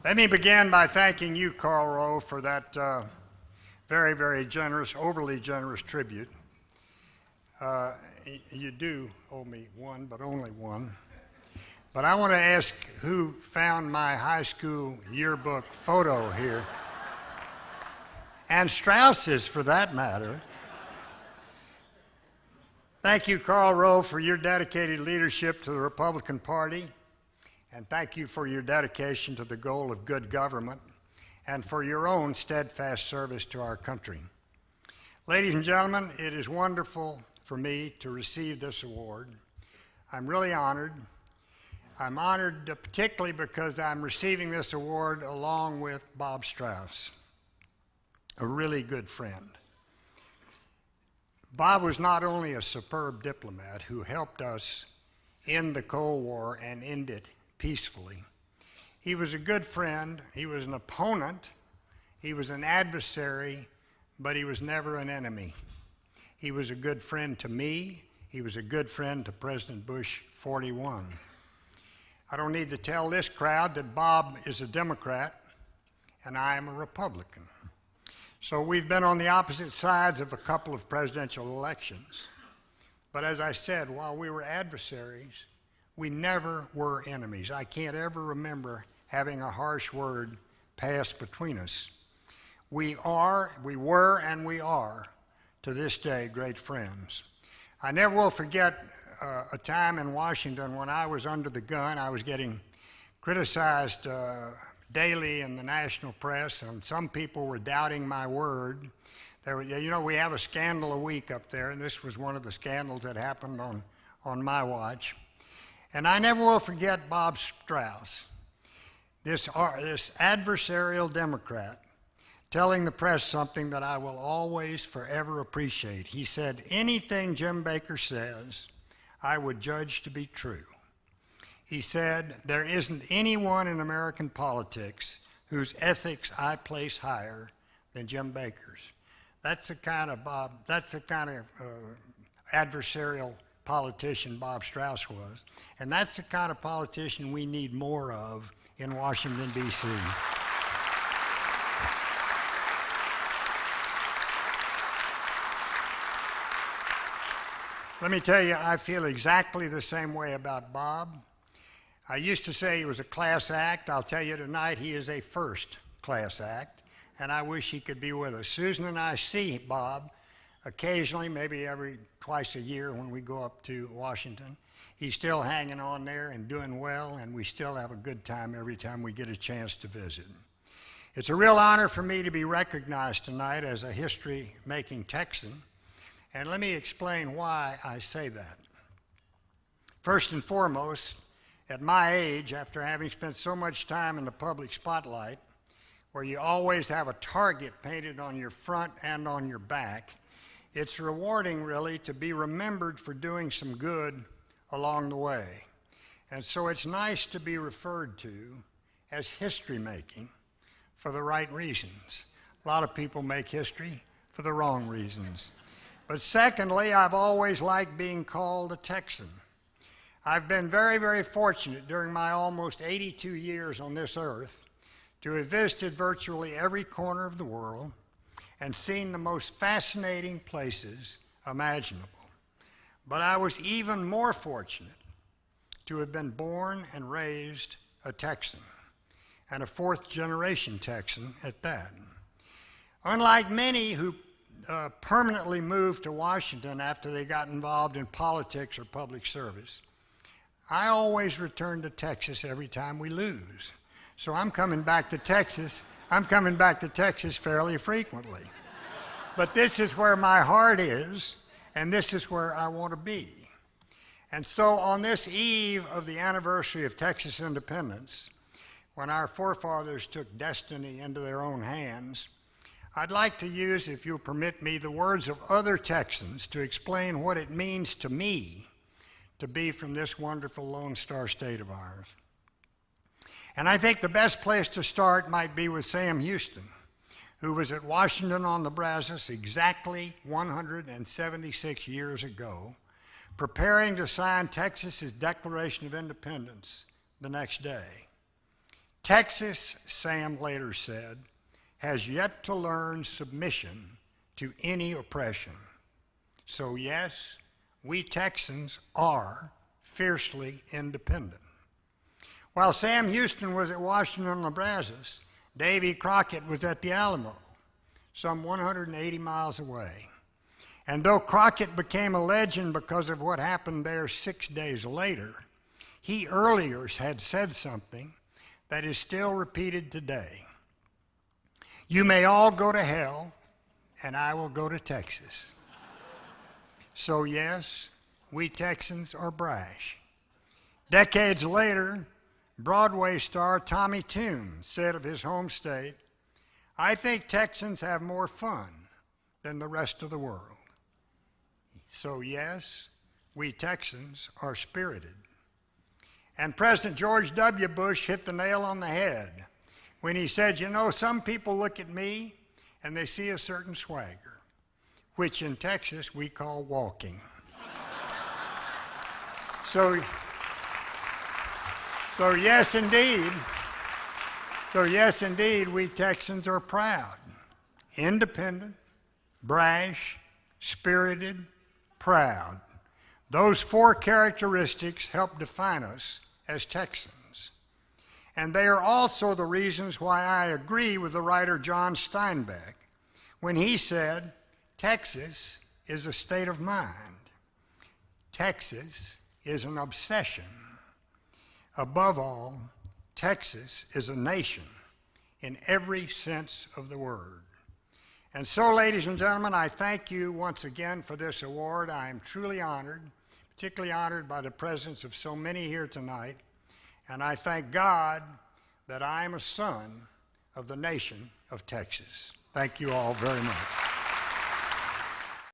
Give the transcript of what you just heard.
Let me begin by thanking you, Karl Rove, for that very, very generous, overly generous tribute. You do owe me one, but only one. But I want to ask who found my high school yearbook photo here, and Strauss's for that matter. Thank you, Karl Rove, for your dedicated leadership to the Republican Party, and thank you for your dedication to the goal of good government and for your own steadfast service to our country. Ladies and gentlemen, it is wonderful for me to receive this award. I'm really honored. I'm honored particularly because I'm receiving this award along with Bob Strauss, a really good friend. Bob was not only a superb diplomat who helped us end the Cold War and end it peacefully. He was a good friend, he was an opponent, he was an adversary, but he was never an enemy. He was a good friend to me, he was a good friend to President Bush 41. I don't need to tell this crowd that Bob is a Democrat and I am a Republican. So we've been on the opposite sides of a couple of presidential elections. But as I said, while we were adversaries, we never were enemies. I can't ever remember having a harsh word passed between us. We were, and we are, to this day, great friends. I never will forget a time in Washington when I was under the gun. I was getting criticized daily in the national press, and some people were doubting my word. We have a scandal a week up there, and this was one of the scandals that happened on my watch. And I never will forget Bob Strauss, this adversarial Democrat, telling the press something that I will always forever appreciate. He said, "Anything Jim Baker says, I would judge to be true." He said, "There isn't anyone in American politics whose ethics I place higher than Jim Baker's." That's the kind of adversarial politician Bob Strauss was. And that's the kind of politician we need more of in Washington, D.C. Let me tell you, I feel exactly the same way about Bob. I used to say he was a class act. I'll tell you tonight, he is a first-class act, and I wish he could be with us. Susan and I see Bob occasionally, maybe twice a year when we go up to Washington. He's still hanging on there and doing well, and we still have a good time every time we get a chance to visit. It's a real honor for me to be recognized tonight as a history-making Texan, and let me explain why I say that. First and foremost, at my age, after having spent so much time in the public spotlight, where you always have a target painted on your front and on your back, it's rewarding, really, to be remembered for doing some good along the way. And so it's nice to be referred to as history-making for the right reasons. A lot of people make history for the wrong reasons. But secondly, I've always liked being called a Texan. I've been very, very fortunate during my almost 82 years on this earth to have visited virtually every corner of the world and seen the most fascinating places imaginable. But I was even more fortunate to have been born and raised a Texan, and a fourth-generation Texan at that. Unlike many who permanently moved to Washington after they got involved in politics or public service, I always return to Texas every time we lose. So I'm coming back to Texas. I'm coming back to Texas fairly frequently. But this is where my heart is, and this is where I want to be. And so on this eve of the anniversary of Texas independence, when our forefathers took destiny into their own hands, I'd like to use, if you'll permit me, the words of other Texans to explain what it means to me to be from this wonderful Lone Star state of ours. And I think the best place to start might be with Sam Houston, who was at Washington on the Brazos exactly 176 years ago, preparing to sign Texas's Declaration of Independence the next day. Texas, Sam later said, has yet to learn submission to any oppression. So yes, we Texans are fiercely independent. While Sam Houston was at Washington, Nebraska, Davy Crockett was at the Alamo, some 180 miles away. And though Crockett became a legend because of what happened there 6 days later, he earlier had said something that is still repeated today. You may all go to hell, and I will go to Texas. So yes, we Texans are brash. Decades later, Broadway star Tommy Tune said of his home state, I think Texans have more fun than the rest of the world. So yes, we Texans are spirited. And President George W. Bush hit the nail on the head when he said, you know, some people look at me and they see a certain swagger, which in Texas we call walking. So yes, indeed, we Texans are proud, independent, brash, spirited, proud. Those four characteristics help define us as Texans. And they are also the reasons why I agree with the writer John Steinbeck when he said, Texas is a state of mind. Texas is an obsession. Above all, Texas is a nation in every sense of the word. And so, ladies and gentlemen, I thank you once again for this award. I am truly honored, particularly honored by the presence of so many here tonight. And I thank God that I am a son of the nation of Texas. Thank you all very much.